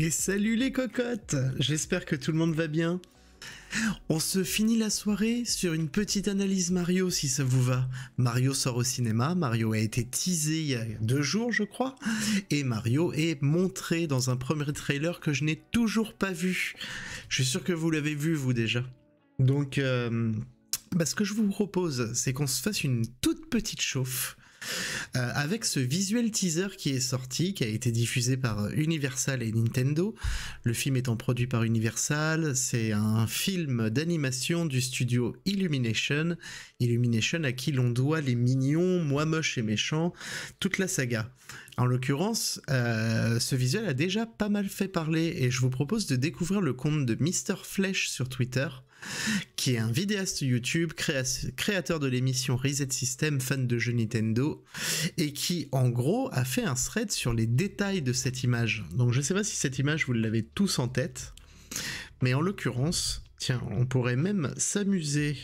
Et salut les cocottes, j'espère que tout le monde va bien. On se finit la soirée sur une petite analyse Mario si ça vous va. Mario sort au cinéma, Mario a été teasé il y a 2 jours je crois, et Mario est montré dans un premier trailer que je n'ai toujours pas vu. Je suis sûr que vous l'avez vu vous déjà. Donc ce que je vous propose c'est qu'on se fasse une toute petite chauffe. Avec ce visuel teaser qui est sorti, qui a été diffusé par Universal et Nintendo. Le film étant produit par Universal, c'est un film d'animation du studio Illumination. Illumination à qui l'on doit les Mignons, Moi Moche et Méchant, toute la saga. En l'occurrence, ce visuel a déjà pas mal fait parler et je vous propose de découvrir le compte de Mr. Flèche sur Twitter, qui est un vidéaste YouTube, créateur de l'émission Reset System, fan de jeux Nintendo, et qui, en gros, a fait un thread sur les détails de cette image. Donc je sais pas si cette image, vous l'avez tous en tête, mais en l'occurrence, tiens, on pourrait même s'amuser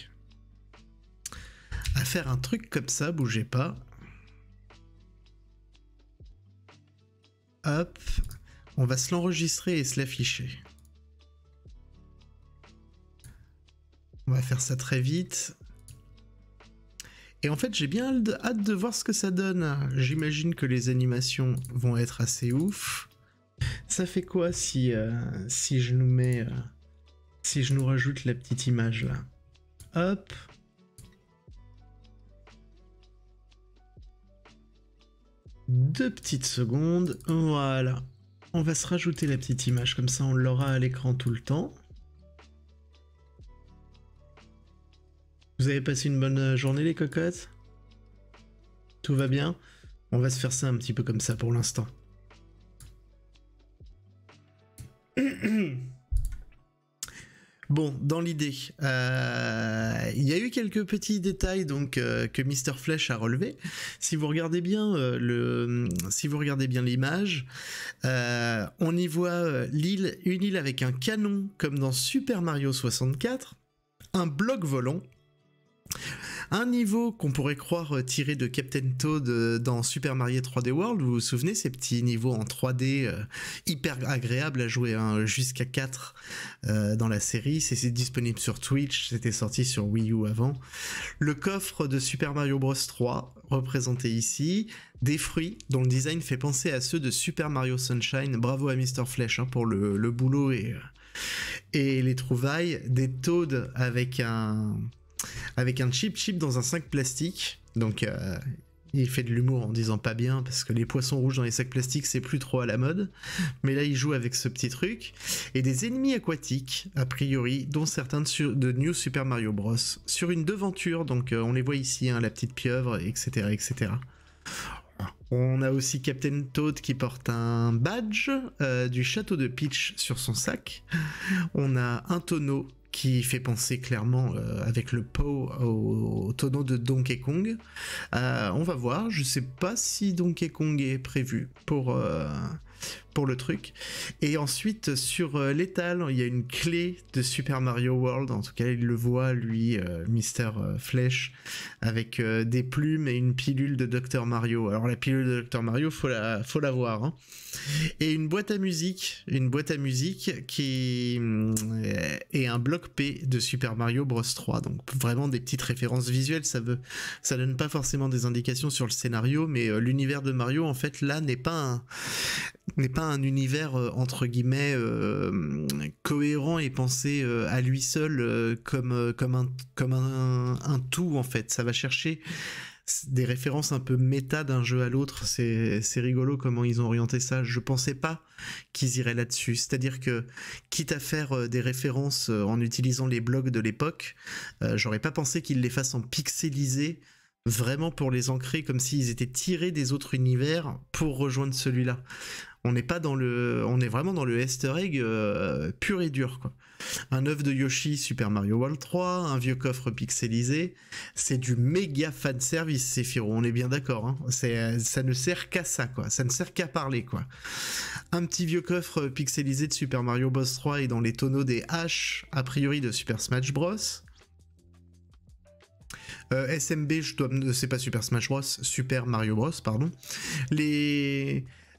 à faire un truc comme ça, bougez pas. Hop, on va se l'enregistrer et se l'afficher. On va faire ça très vite. Et en fait, j'ai bien hâte de voir ce que ça donne. J'imagine que les animations vont être assez ouf. Ça fait quoi si je nous mets... si je nous rajoute la petite image là. Hop. Deux petites secondes. Voilà. On va se rajouter la petite image, comme ça on l'aura à l'écran tout le temps. Vous avez passé une bonne journée les cocottes? Tout va bien? On va se faire ça un petit peu comme ça pour l'instant. Bon, dans l'idée, il y a eu quelques petits détails donc que Mr. Flèche a relevé. Si vous regardez bien l'image, on y voit une île avec un canon comme dans Super Mario 64, un bloc volant, Un niveau qu'on pourrait croire tiré de Captain Toad dans Super Mario 3D World, vous vous souvenez, ces petits niveaux en 3D hyper agréables à jouer, hein, jusqu'à 4 dans la série. C'est disponible sur Twitch, c'était sorti sur Wii U avant. Le coffre de Super Mario Bros 3, représenté ici. Des fruits dont le design fait penser à ceux de Super Mario Sunshine. Bravo à Mr. Flesh, hein, pour le boulot et les trouvailles. Des Toads avec un chip dans un sac plastique. Donc il fait de l'humour en disant pas bien, parce que les poissons rouges dans les sacs plastiques c'est plus trop à la mode, mais là il joue avec ce petit truc. Et des ennemis aquatiques a priori, dont certains de New Super Mario Bros, sur une devanture. Donc on les voit ici, hein, la petite pieuvre, etc., etc. On a aussi Captain Toad qui porte un badge du château de Peach sur son sac. On a un tonneau qui fait penser clairement avec le pot au tonneau de Donkey Kong. On va voir, je sais pas si Donkey Kong est prévu pour le truc. Et ensuite sur l'étal, il y a une clé de Super Mario World, en tout cas il le voit lui, Mr. Flesh, avec des plumes et une pilule de Dr Mario. Alors la pilule de Dr Mario, faut la voir, hein. Et une boîte à musique qui est un bloc P de Super Mario Bros 3. Donc vraiment des petites références visuelles, ça donne pas forcément des indications sur le scénario, mais l'univers de Mario en fait là n'est pas un univers entre guillemets cohérent et pensé à lui seul comme un tout en fait. Ça va chercher des références un peu méta d'un jeu à l'autre. C'est rigolo comment ils ont orienté ça. Je pensais pas qu'ils iraient là-dessus. C'est-à-dire que, quitte à faire des références en utilisant les blogs de l'époque, j'aurais pas pensé qu'ils les fassent en pixelisé, vraiment pour les ancrer comme s'ils étaient tirés des autres univers pour rejoindre celui-là. On est vraiment dans le Easter egg pur et dur, quoi. Un œuf de Yoshi Super Mario World 3, un vieux coffre pixelisé, c'est du méga fan service, Sephiroth, on est bien d'accord, hein. Ça ne sert qu'à ça, quoi. Ça ne sert qu'à parler, quoi. Un petit vieux coffre pixelisé de Super Mario Bros 3 et dans les tonneaux des haches, a priori de Super Smash Bros. SMB, c'est pas Super Smash Bros, Super Mario Bros, pardon.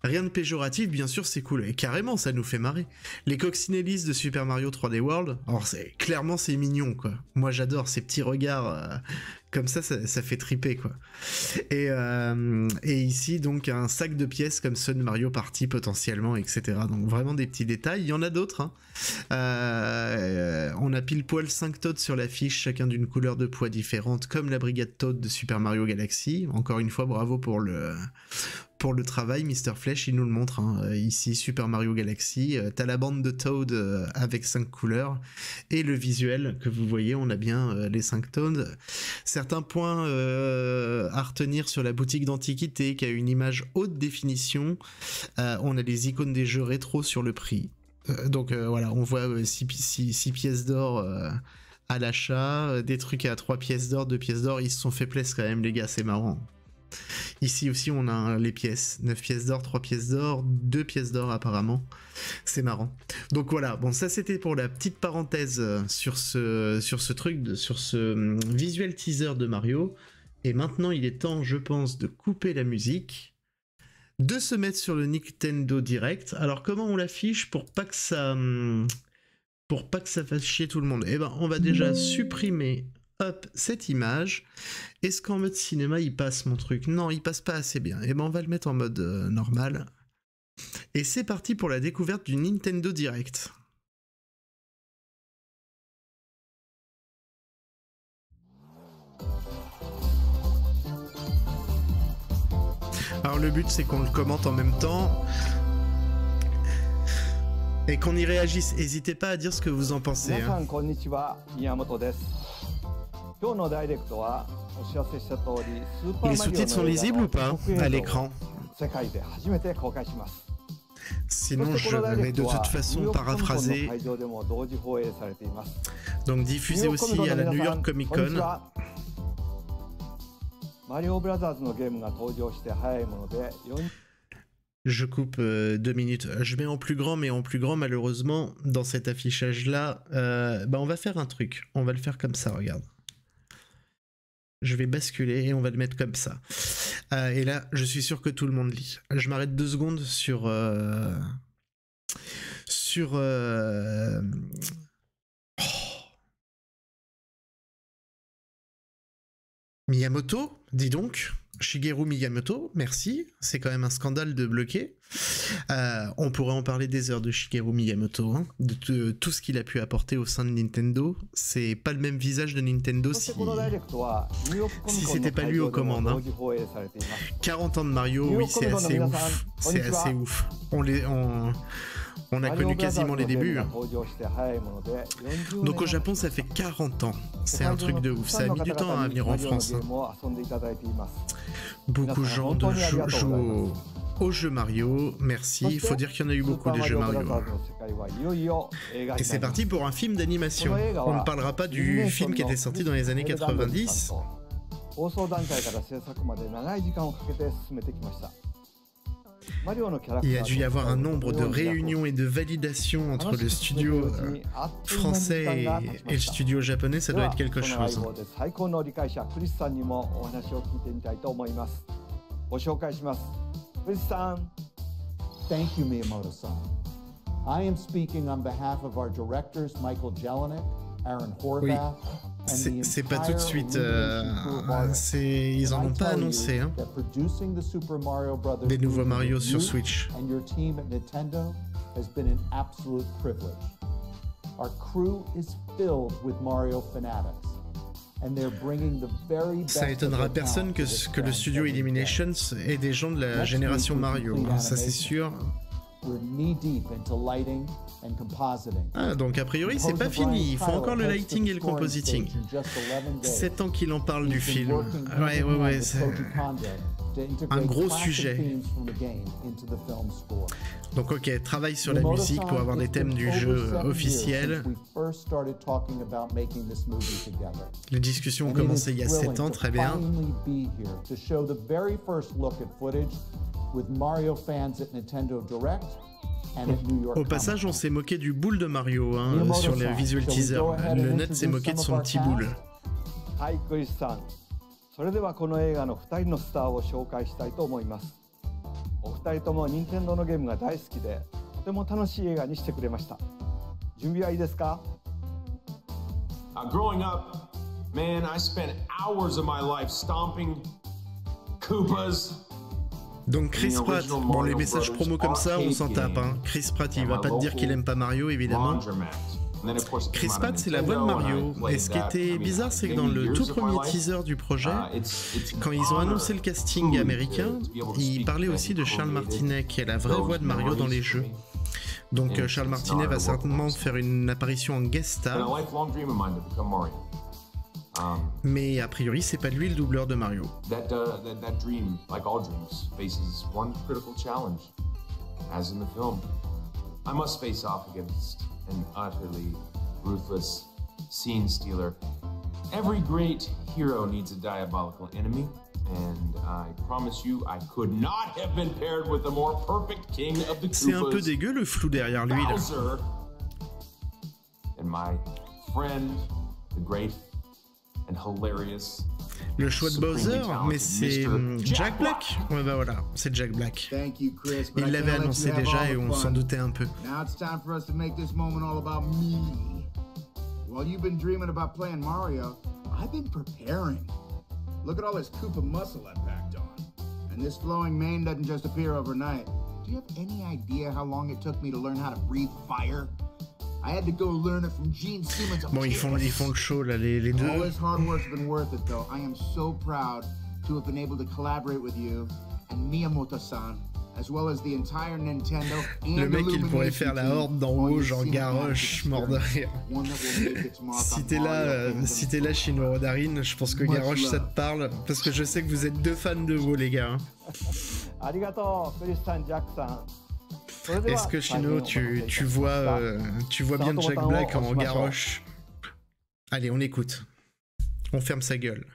Rien de péjoratif, bien sûr, c'est cool. Et carrément, ça nous fait marrer. Les coccinellis de Super Mario 3D World, alors clairement, c'est mignon, quoi. Moi, j'adore ces petits regards comme ça fait triper, quoi. Et ici, donc, un sac de pièces comme ceux de Mario Party, potentiellement, etc. Donc, vraiment des petits détails. Il y en a d'autres, hein. On a pile poil 5 Toads sur l'affiche, chacun d'une couleur de poids différente, comme la brigade Toad de Super Mario Galaxy. Encore une fois, bravo pour le travail, Mr. Flesh, il nous le montre, hein. Ici, Super Mario Galaxy, t'as la bande de Toad avec 5 couleurs, et le visuel que vous voyez, on a bien les 5 Toads. Certains points à retenir sur la boutique d'antiquité, qui a une image haute définition. On a les icônes des jeux rétro sur le prix. Donc voilà, on voit 6 pièces d'or à l'achat, des trucs à 3 pièces d'or, 2 pièces d'or, ils se sont fait plaisir quand même, les gars, c'est marrant. Ici aussi on a les pièces, 9 pièces d'or, 3 pièces d'or, 2 pièces d'or apparemment, c'est marrant. Donc voilà, bon ça c'était pour la petite parenthèse sur ce truc, sur ce visuel teaser de Mario. Et maintenant il est temps, je pense, de couper la musique, de se mettre sur le Nintendo Direct. Alors comment on l'affiche pour pas que ça fasse chier tout le monde? Eh ben on va déjà supprimer cette image. Est-ce qu'en mode cinéma il passe mon truc? Non, il passe pas assez bien. Et ben on va le mettre en mode normal. Et c'est parti pour la découverte du Nintendo Direct. Alors le but c'est qu'on le commente en même temps et qu'on y réagisse. N'hésitez pas à dire ce que vous en pensez, hein. Les sous-titres sont lisibles ou pas à l'écran? Sinon je vais de toute façon paraphraser. Donc diffusé aussi à la New York Comic Con. Je coupe 2 minutes. Je mets en plus grand, mais en plus grand, malheureusement, dans cet affichage-là, on va faire un truc. On va le faire comme ça, regarde. Je vais basculer et on va le mettre comme ça. Et là, je suis sûr que tout le monde lit. Je m'arrête 2 secondes sur... Miyamoto, dis donc. Shigeru Miyamoto, merci. C'est quand même un scandale de bloquer. On pourrait en parler des heures de Shigeru Miyamoto, hein, de tout ce qu'il a pu apporter au sein de Nintendo. C'est pas le même visage de Nintendo si c'était pas lui aux commandes. Hein. 40 ans de Mario, oui, c'est assez ouf. C'est assez ouf. On a connu quasiment les débuts. Hein. Donc au Japon, ça fait 40 ans. C'est un truc de ouf. Ça a mis du temps à venir en France. Hein. Beaucoup de gens jouent au jeu Mario. Merci. Il faut dire qu'il y en a eu beaucoup des jeux Mario. Et c'est parti pour un film d'animation. On ne parlera pas du film qui était sorti dans les années 90. Il a dû y avoir un nombre de réunions et de validations entre le studio français et le studio japonais, ça doit être quelque chose. Thank you, Miyamoto-san. I am speaking on behalf of our directors, Michael Jelinek, Aaron Horvath. Oui. C'est pas tout de suite. Ils en ont pas annoncé. Hein. Des nouveaux Mario sur Switch. Ça étonnera personne que le studio Illumination ait des gens de la génération Mario. Hein, ça c'est sûr. Ah, donc a priori c'est pas fini, il faut encore le lighting et le compositing. 7 ans qu'il en parle du film. Ouais, c'est un gros sujet. Donc ok, travaille sur la musique pour avoir des thèmes du jeu officiels. Les discussions ont commencé il y a 7 ans, très bien. Au passage, on s'est moqué du boule de Mario hein, sur les visual teasers. Le net s'est moqué de son petit boule. Growing up, man, I spent hours of my life stomping Koopas. Donc Chris Pratt, bon les messages promo comme ça, on s'en tape. Hein. Chris Pratt, il va pas te dire qu'il aime pas Mario, évidemment. Chris Pratt, c'est la voix de Mario. Et ce qui était bizarre, c'est que dans le tout premier teaser du projet, quand ils ont annoncé le casting américain, ils parlaient aussi de Charles Martinet, qui est la vraie voix de Mario dans les jeux. Donc Charles Martinet va certainement faire une apparition en guest star. Mais a priori, c'est pas lui le doubleur de Mario. That dream, like all dreams, faces one critical challenge. As in the film, I must face off against an utterly ruthless scene stealer. Every great hero needs a diabolical enemy, and I promise you, I could not have been paired with a more perfect king of the Koopas. C'est un peu dégueu le flou derrière lui là. Bowser, and my friend, the great and hilarious. Le choix de Bowser, mais c'est Jack Black. Ouais bah voilà, c'est Jack Black. Il l'avait annoncé déjà et on s'en doutait un peu. Now it's time for us to make this moment all about me. While you've been dreaming about playing Mario, I've been preparing. Look at all this Koopa muscle I packed on. And this flowing mane doesn't just appear overnight. Do you have any idea how long it took me to learn how to breathe fire? I had to go learn it from Gene Simmons. Bon, ils font le show là, les deux. All this hard work's been worth it though. I am so proud to have been able to collaborate with you and Miyamoto-san, as well as the entire Nintendo and le mec, il pourrait faire la horde d'en haut, genre Garrosh, mort de rire. Si t'es là, Shinoro Darin, je pense que Garrosh, ça te parle, parce que je sais que vous êtes deux fans de vous, les gars. Est-ce que Shino, tu vois bien Jack Black en Garrosh? Allez, on écoute. On ferme sa gueule.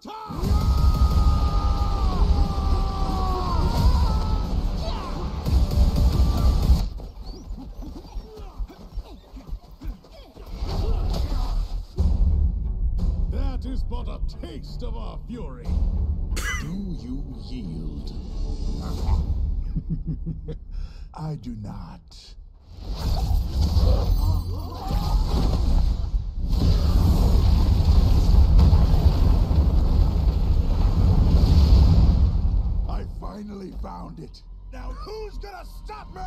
That is but a taste of our fury. Do you yield? I do not. I finally found it. Now who's gonna stop me?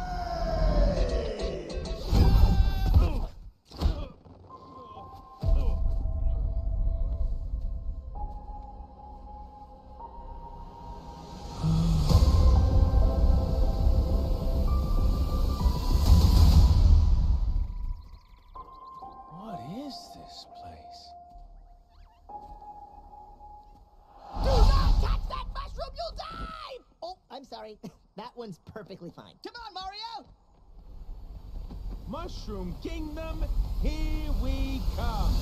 What is this place? Do not touch that mushroom, you'll die! Oh, I'm sorry. That one's perfectly fine. Come on, Mario! Mushroom Kingdom, here we come.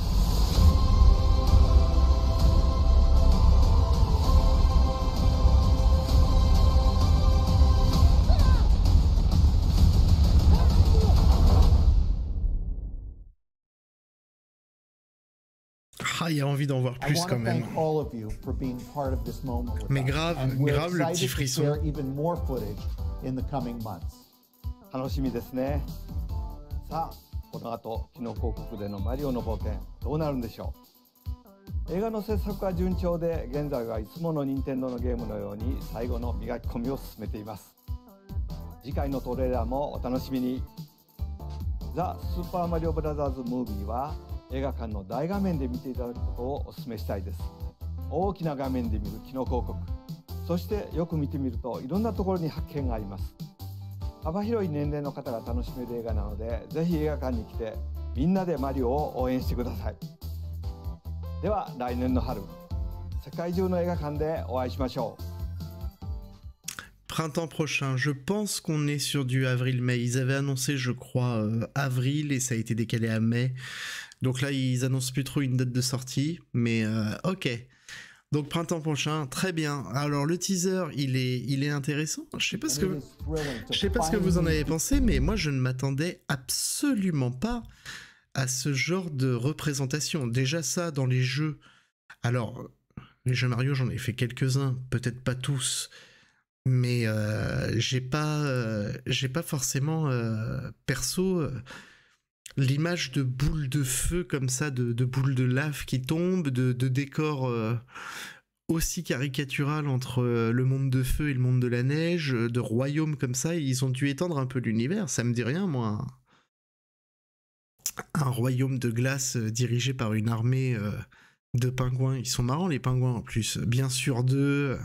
Ah, il y a envie d'en voir I plus want quand to même. thank all of you for being part of this moment with Mais us. grave, And we're grave le petit excited to frisson. share even more footage in the coming months. 楽しみですね。さあ、この後、キノコ王国でのマリオの冒険、どうなるんでしょう。映画の制作は順調で、現在はいつもの任天堂のゲームのように最後の磨き込みを進めています。次回のトレーラーもお楽しみに。ザ・スーパーマリオブラザーズ・ムービーは映画館の大画面で見ていただくことをお勧めしたいです。大きな画面で見るキノコ王国、そしてよく見てみるといろんなところに発見があります。幅広い年齢の方が楽しめる映画なので、ぜひ映画館に来てみんなでマリオを応援してください。では来年の春、世界中の映画館でお会いしましょう。Printemps prochain, je pense qu'on est sur du avril-mai. Ils avaient annoncé, je crois, avril et ça a été décalé à mai. Donc là, ils annoncent plus trop une date de sortie, mais ok. Donc printemps prochain, très bien. Alors le teaser, il est intéressant. Je sais pas ce que vous en avez pensé, mais moi je ne m'attendais absolument pas à ce genre de représentation. Déjà ça dans les jeux. Alors les jeux Mario, j'en ai fait quelques-uns, peut-être pas tous. Mais j'ai pas forcément perso l'image de boules de feu comme ça, de boules de lave qui tombent, de décors aussi caricatural entre le monde de feu et le monde de la neige, de royaumes comme ça. Ils ont dû étendre un peu l'univers, ça me dit rien moi. Un royaume de glace dirigé par une armée de pingouins. Ils sont marrants les pingouins en plus, bien sûr d'eux.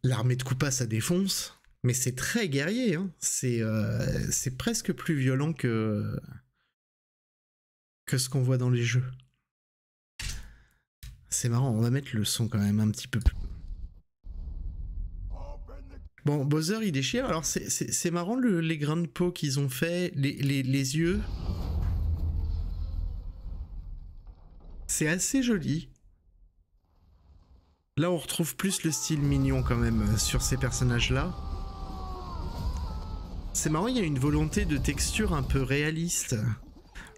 L'armée de Koopa, ça défonce, mais c'est très guerrier. Hein. C'est presque plus violent que ce qu'on voit dans les jeux. C'est marrant, on va mettre le son quand même un petit peu plus. Bon, Bowser, il déchire. Alors, c'est marrant les grains de peau qu'ils ont fait, les yeux. C'est assez joli. Là, on retrouve plus le style mignon quand même sur ces personnages-là. C'est marrant, il y a une volonté de texture un peu réaliste.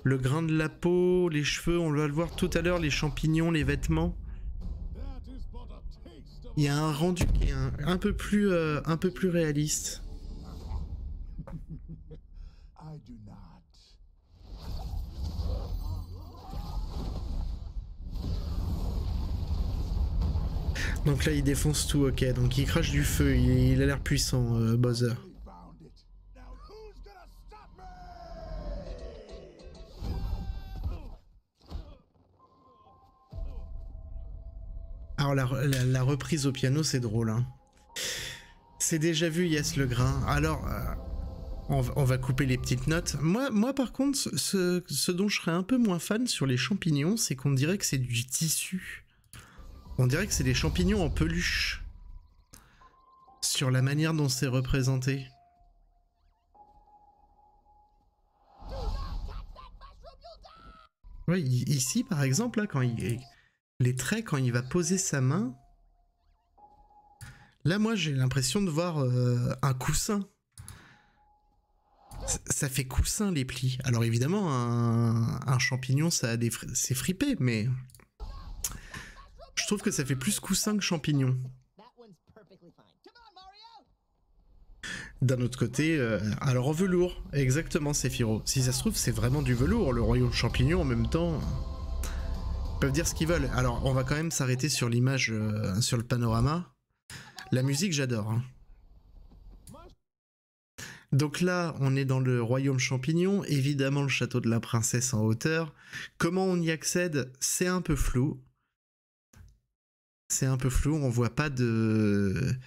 Le grain de la peau, les cheveux, on va le voir tout à l'heure, les champignons, les vêtements. Il y a un rendu qui est un peu plus réaliste. Donc là, il défonce tout, ok. Donc il crache du feu, il a l'air puissant, Bowser. Alors la reprise au piano, c'est drôle. Hein. C'est déjà vu, Yes le grain. Alors, on va couper les petites notes. Moi par contre, ce dont je serais un peu moins fan sur les champignons, c'est qu'on dirait que c'est du tissu. On dirait que c'est des champignons en peluche. Sur la manière dont c'est représenté. Ouais, ici, par exemple, là, les traits, quand il va poser sa main, là, moi, j'ai l'impression de voir un coussin. Ça fait coussin, les plis. Alors, évidemment, un champignon, c'est fripé, mais je trouve que ça fait plus coussin que champignon. D'un autre côté, alors en velours, exactement, Sephiroth. Si ça se trouve, c'est vraiment du velours, le royaume champignon en même temps. Ils peuvent dire ce qu'ils veulent. Alors, on va quand même s'arrêter sur l'image, sur le panorama. La musique, j'adore. Hein. Donc là, on est dans le royaume champignon, évidemment le château de la princesse en hauteur. Comment on y accède, c'est un peu flou. C'est un peu flou, on voit pas de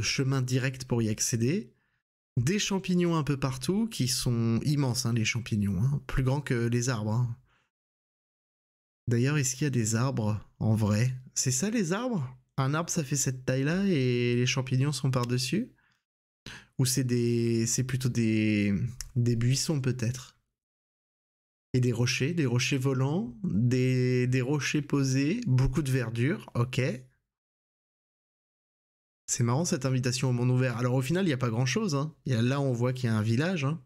chemin direct pour y accéder. Des champignons un peu partout, qui sont immenses, hein, les champignons, hein, plus grands que les arbres. Hein. D'ailleurs, est-ce qu'il y a des arbres en vrai? C'est ça les arbres? Un arbre, ça fait cette taille-là et les champignons sont par-dessus? Ou c'est plutôt des buissons peut-être? Et des rochers volants, des rochers posés, beaucoup de verdure, ok. C'est marrant cette invitation au monde ouvert. Alors au final, il n'y a pas grand-chose. Hein. Là, on voit qu'il y a un village. Hein.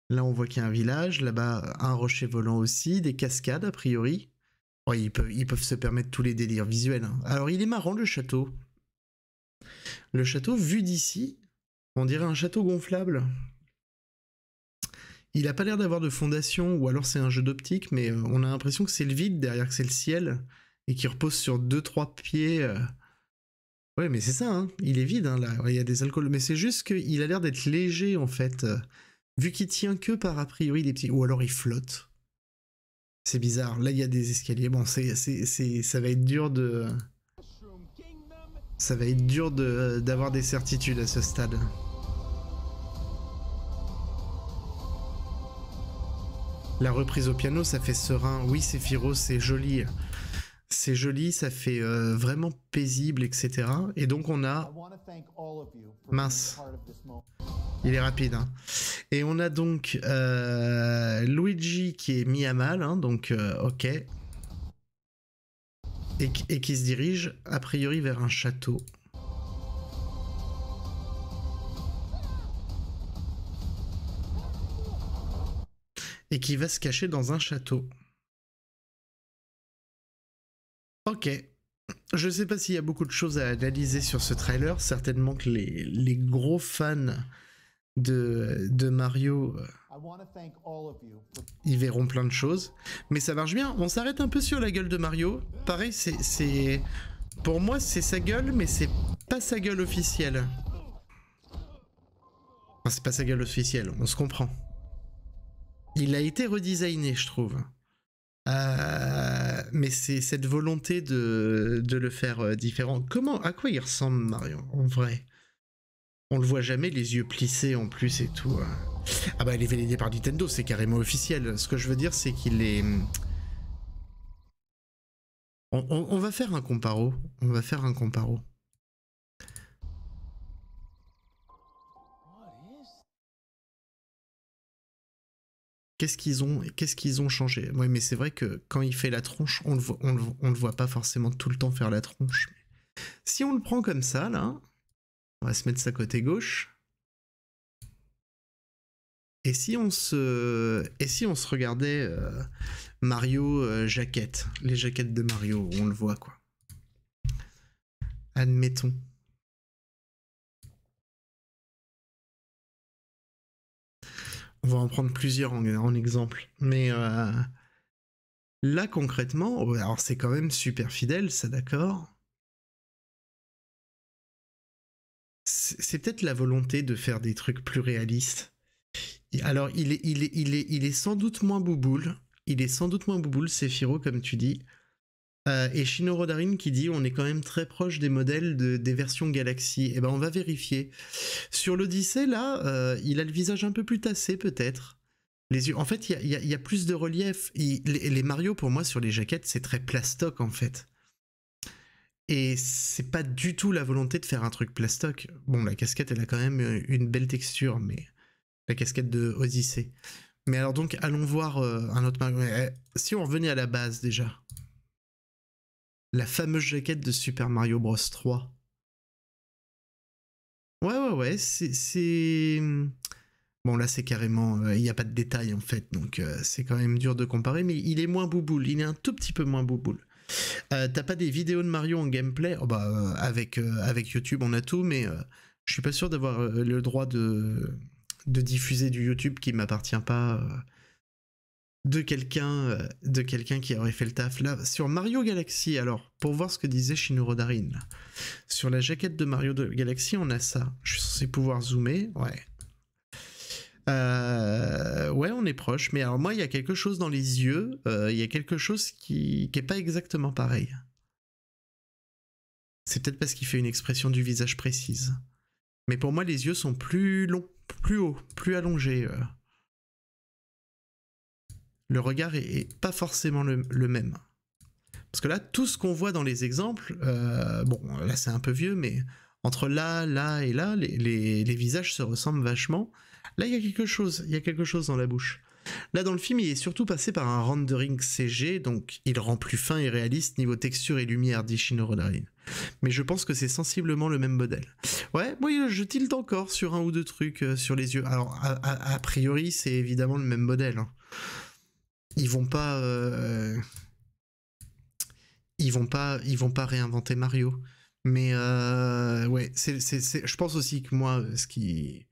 Là, on voit qu'il y a un village. Là-bas, un rocher volant aussi. Des cascades, a priori. Oh, ils peuvent se permettre tous les délires visuels. Hein. Alors, il est marrant, le château. Le château, vu d'ici, on dirait un château gonflable. Il n'a pas l'air d'avoir de fondation, ou alors c'est un jeu d'optique, mais on a l'impression que c'est le vide derrière, que c'est le ciel, et qu'il repose sur 2-3 pieds... Ouais, mais c'est ça, hein. Il est vide, hein, là. Il y a des alcools. Mais c'est juste qu'il a l'air d'être léger, en fait. Vu qu'il tient que par, a priori, des petits... Ou alors il flotte. C'est bizarre. Là, il y a des escaliers. Bon, ça va être dur de... Ça va être dur d'avoir des certitudes à ce stade. La reprise au piano, ça fait serein. Oui, Sephiroth, c'est joli. C'est joli, ça fait vraiment paisible, etc. Et donc on a... Mince. Il est rapide. Hein. Et on a donc Luigi qui est mis à mal, hein, donc ok. Et qui se dirige a priori vers un château. Et qui va se cacher dans un château. Ok. Je sais pas s'il y a beaucoup de choses à analyser sur ce trailer. Certainement que les gros fans de Mario, ils verront plein de choses. Mais ça marche bien. On s'arrête un peu sur la gueule de Mario. Pareil, c'est... Pour moi, c'est sa gueule, mais c'est pas sa gueule officielle. Enfin, c'est pas sa gueule officielle, on se comprend. Il a été redesigné, je trouve. Mais c'est cette volonté de le faire différent. À quoi il ressemble Mario en vrai? On le voit jamais, les yeux plissés en plus et tout. Ah bah il est validé par Nintendo, c'est carrément officiel. Ce que je veux dire, c'est qu'il est... On va faire un comparo. On va faire un comparo. Qu'est-ce qu'ils ont changé? Oui, mais c'est vrai que quand il fait la tronche, on le voit pas forcément tout le temps faire la tronche. Si on le prend comme ça, là, on va se mettre ça côté gauche. Et si on se regardait Mario jaquette, les jaquettes de Mario, on le voit quoi. Admettons. On va en prendre plusieurs en exemple. Mais là, concrètement, alors c'est quand même super fidèle, ça d'accord. C'est peut-être la volonté de faire des trucs plus réalistes. Alors, il est sans doute moins bouboule. Il est sans doute moins bouboule, Sephiroth, comme tu dis. Et Shinoro Darin qui dit on est quand même très proche des modèles des versions Galaxy. Eh ben on va vérifier. Sur l'Odyssée là, il a le visage un peu plus tassé peut-être. Les yeux, en fait, il y a plus de relief. Les Mario pour moi sur les jaquettes c'est très plastoc en fait. Et c'est pas du tout la volonté de faire un truc plastoc. Bon, la casquette elle a quand même une belle texture, mais la casquette de Odyssée. Mais alors donc, allons voir un autre Mario. Si on revenait à la base déjà. La fameuse jaquette de Super Mario Bros 3. Ouais, c'est... Bon, là, c'est carrément... Il n'y a pas de détails, en fait, donc c'est quand même dur de comparer, mais il est moins bouboule, il est un tout petit peu moins bouboule. T'as pas des vidéos de Mario en gameplay? Oh, bah, avec YouTube, on a tout, mais je suis pas sûr d'avoir le droit de diffuser du YouTube qui m'appartient pas... de quelqu'un qui aurait fait le taf là sur Mario Galaxy. Alors pour voir ce que disait Shinuro Darin là. Sur la jaquette de Mario Galaxy on a ça, je suis censé pouvoir zoomer, ouais on est proche, mais alors moi il y a quelque chose dans les yeux, il y a quelque chose qui est pas exactement pareil. C'est peut-être parce qu'il fait une expression du visage précise, mais pour moi les yeux sont plus longs, plus hauts, plus allongés. Le regard est pas forcément le même. Parce que là, tout ce qu'on voit dans les exemples, bon, là c'est un peu vieux, mais entre là et là, les visages se ressemblent vachement. Là, il y a quelque chose dans la bouche. Là, dans le film, il est surtout passé par un rendering CG, donc il rend plus fin et réaliste niveau texture et lumière, dit Shinuro Darin. Mais je pense que c'est sensiblement le même modèle. Ouais, oui, je tilte encore sur un ou deux trucs sur les yeux. Alors, a priori, c'est évidemment le même modèle, hein. Ils vont pas réinventer Mario, mais ouais, je pense aussi que moi ce qui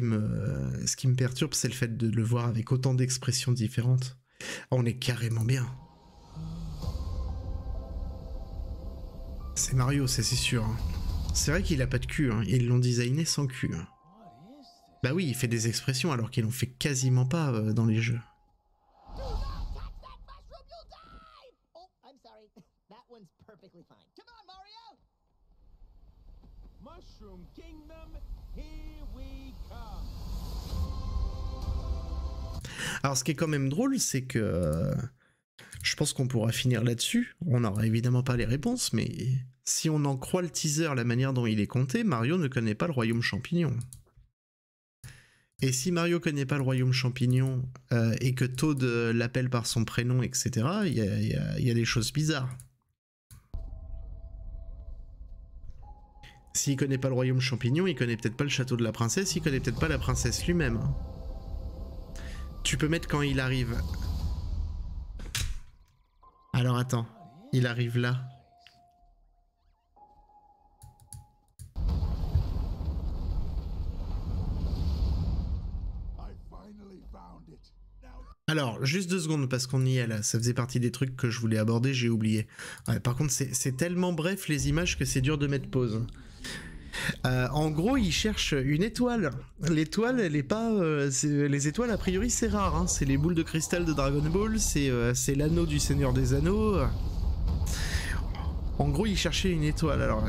me perturbe, c'est le fait de le voir avec autant d'expressions différentes. On est carrément bien. C'est Mario, c'est sûr, hein. C'est vrai qu'il a pas de cul, hein. Ils l'ont designé sans cul, hein. Bah oui, il fait des expressions alors qu'ils l'ont fait quasiment pas dans les jeux. Mushroom Kingdom, here we come. Alors ce qui est quand même drôle, c'est que je pense qu'on pourra finir là-dessus. On n'aura évidemment pas les réponses, mais si on en croit le teaser, la manière dont il est compté, Mario ne connaît pas le royaume champignon. Et si Mario connaît pas le royaume champignon et que Toad l'appelle par son prénom, etc., il y a des choses bizarres. S'il connaît pas le royaume champignon, il connaît peut-être pas le château de la princesse, il connaît peut-être pas la princesse lui-même. Tu peux mettre quand il arrive. Alors attends, il arrive là. Alors, juste 2 secondes, parce qu'on y est là, ça faisait partie des trucs que je voulais aborder, j'ai oublié. Ouais, par contre, c'est tellement bref les images que c'est dur de mettre pause. En gros, il cherche une étoile. L'étoile, elle est pas... les étoiles, a priori, c'est rare, hein. C'est les boules de cristal de Dragon Ball, c'est l'anneau du Seigneur des Anneaux. En gros, il cherchait une étoile, alors...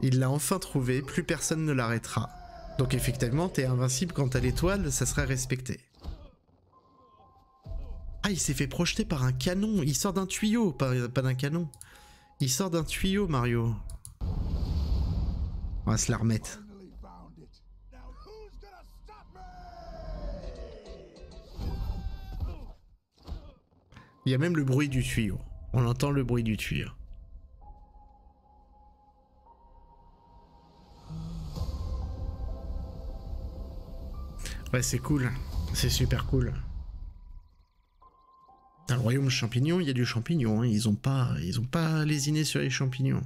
Il l'a enfin trouvé, plus personne ne l'arrêtera. Donc effectivement, t'es invincible quand t'as l'étoile, ça serait respecté. Ah, il s'est fait projeter par un canon. Il sort d'un tuyau, pas d'un canon. Il sort d'un tuyau, Mario. On va se la remettre. Il y a même le bruit du tuyau. On entend le bruit du tuyau. Ouais, c'est cool. C'est super cool. Dans le royaume champignon, il y a du champignon, hein. Ils ont pas lésiné sur les champignons.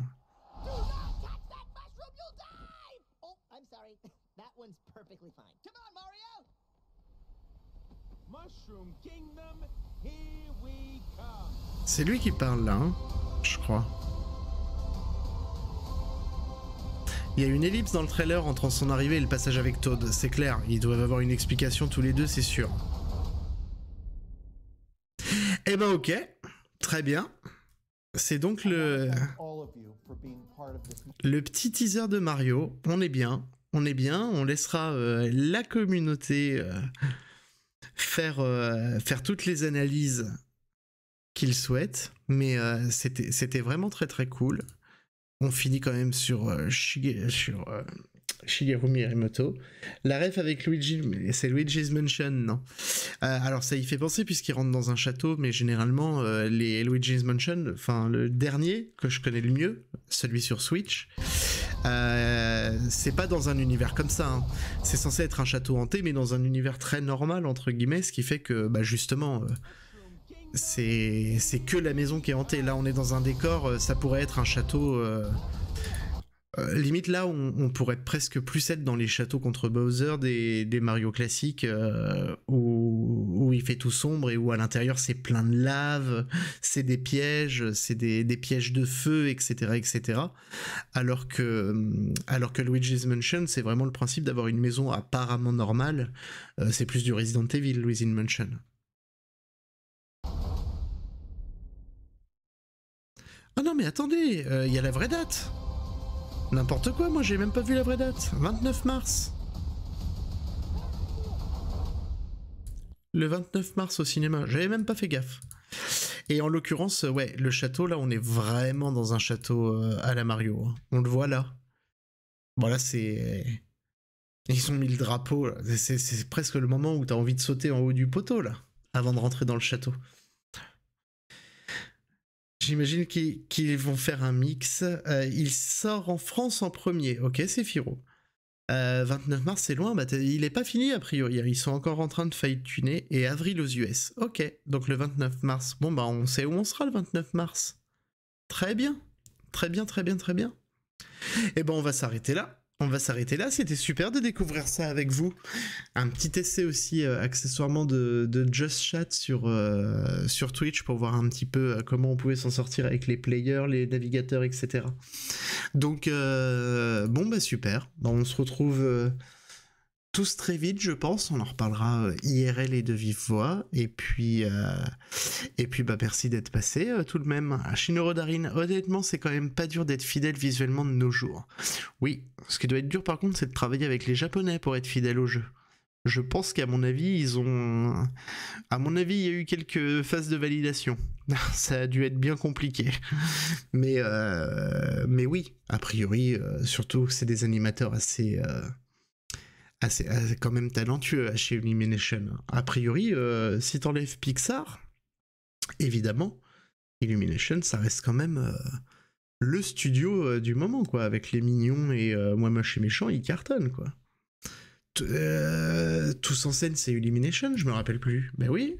C'est lui qui parle là, hein, je crois. Il y a une ellipse dans le trailer entre son arrivée et le passage avec Toad, c'est clair. Ils doivent avoir une explication tous les deux, c'est sûr. Eh ben ok, très bien. C'est donc le petit teaser de Mario. On est bien, on laissera la communauté faire toutes les analyses qu'ils souhaitent. Mais c'était vraiment très très cool. On finit quand même sur Shigeru Miyamoto. La ref avec Luigi, c'est Luigi's Mansion, non. Alors ça y fait penser puisqu'il rentre dans un château, mais généralement les Luigi's Mansion, enfin le dernier que je connais le mieux, celui sur Switch, c'est pas dans un univers comme ça, hein. C'est censé être un château hanté, mais dans un univers très normal entre guillemets, ce qui fait que bah justement c'est que la maison qui est hantée. Là on est dans un décor, ça pourrait être un château. Limite là on pourrait presque plus être dans les châteaux contre Bowser des Mario classiques où il fait tout sombre et où à l'intérieur c'est plein de lave, c'est des pièges, c'est des pièges de feu, etc. Alors que Luigi's Mansion c'est vraiment le principe d'avoir une maison apparemment normale, c'est plus du Resident Evil Luigi's Mansion. Ah non mais attendez, y a la vraie date. N'importe quoi, moi j'ai même pas vu la vraie date. 29 mars. Le 29 mars au cinéma, j'avais même pas fait gaffe. Et en l'occurrence, ouais, le château, là, on est vraiment dans un château à la Mario. Hein. On le voit là. Bon là, c'est... Ils ont mis le drapeau, là. C'est presque le moment où t'as envie de sauter en haut du poteau, là, avant de rentrer dans le château. J'imagine qu'ils vont faire un mix. Il sort en France en premier. Ok, c'est Firo. 29 mars, c'est loin. Bah, il est pas fini, a priori. Ils sont encore en train de fine-tuner. Et avril aux US. Ok, donc le 29 mars. Bon, bah, on sait où on sera le 29 mars. Très bien. Très bien. Et ben, on va s'arrêter là. C'était super de découvrir ça avec vous. Un petit essai aussi accessoirement de Just Chat sur Twitch pour voir un petit peu comment on pouvait s'en sortir avec les players, les navigateurs, etc. Donc bon bah super. Bon, on se retrouve tous très vite, je pense. On en reparlera IRL et de vive voix. Et puis bah merci d'être passé tout de même. Shinoro Darin, honnêtement, c'est quand même pas dur d'être fidèle visuellement de nos jours. Oui, ce qui doit être dur par contre, c'est de travailler avec les Japonais pour être fidèle au jeu. Je pense qu'à mon avis, à mon avis, il y a eu quelques phases de validation. Ça a dû être bien compliqué. Mais oui, a priori, surtout que c'est des animateurs assez quand même talentueux chez Illumination. A priori, si t'enlèves Pixar, évidemment, Illumination, ça reste quand même le studio du moment, quoi. Avec les mignons et Moi Moche et Méchant, ils cartonnent, quoi. Tous en scène, c'est Illumination, je me rappelle plus. Ben oui.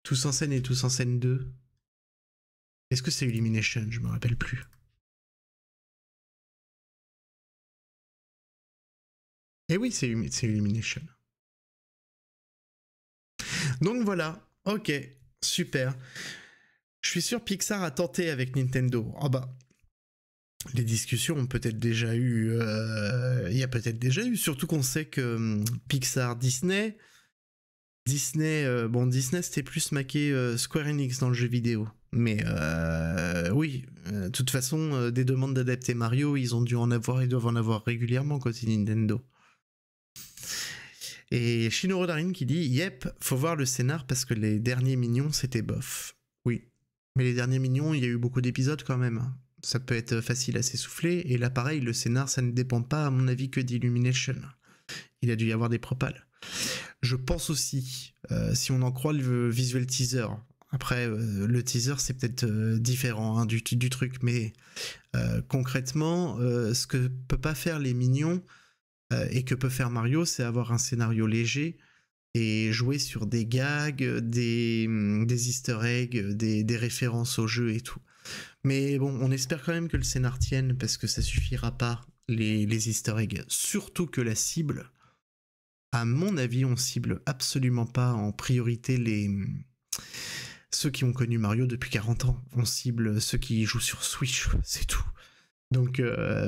Tous en scène et Tous en scène 2. Est-ce que c'est Illumination? Je me rappelle plus. Et oui, c'est Illumination. Donc voilà, ok, super. Je suis sûr Pixar a tenté avec Nintendo. Ah bah, les discussions ont peut-être déjà eu... Il y a peut-être déjà eu, surtout qu'on sait que Pixar, Disney, bon, Disney c'était plus maqué Square Enix dans le jeu vidéo. Mais oui, de toute façon, des demandes d'adapter Mario, ils doivent en avoir régulièrement côté Nintendo. Et Shinoro Darin qui dit « Yep, faut voir le scénar parce que les derniers Mignons, c'était bof. » Oui, mais les derniers Mignons, il y a eu beaucoup d'épisodes quand même. Ça peut être facile à s'essouffler. Et là, pareil, le scénar, ça ne dépend pas, à mon avis, que d'Illumination. Il a dû y avoir des propals. Je pense aussi, si on en croit le visual teaser... Après, le teaser, c'est peut-être différent hein, du truc, mais concrètement, ce que peut pas faire les Mignons et que peut faire Mario, c'est avoir un scénario léger et jouer sur des gags, des easter eggs, des références au jeu et tout. Mais bon, on espère quand même que le scénar tienne, parce que ça suffira pas, les easter eggs. Surtout que la cible, à mon avis, on cible absolument pas en priorité ceux qui ont connu Mario depuis 40 ans. On cible ceux qui jouent sur Switch, c'est tout. Donc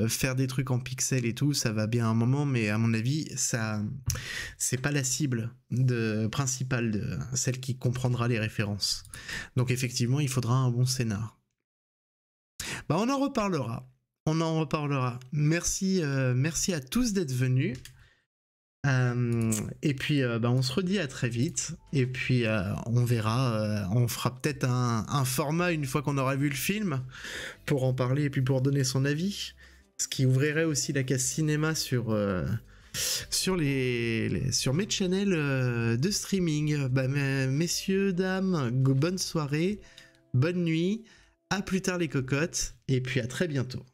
faire des trucs en pixels et tout, ça va bien un moment, mais à mon avis, ça, c'est pas la cible principale de celle qui comprendra les références. Donc effectivement, il faudra un bon scénar. Bah on en reparlera. Merci à tous d'être venus. Et puis on se redit à très vite et puis on verra, on fera peut-être un format une fois qu'on aura vu le film pour en parler et puis pour donner son avis. Ce qui ouvrirait aussi la case cinéma sur mes channels de streaming. Bah, messieurs, dames, bonne soirée, bonne nuit, à plus tard les cocottes, et puis à très bientôt.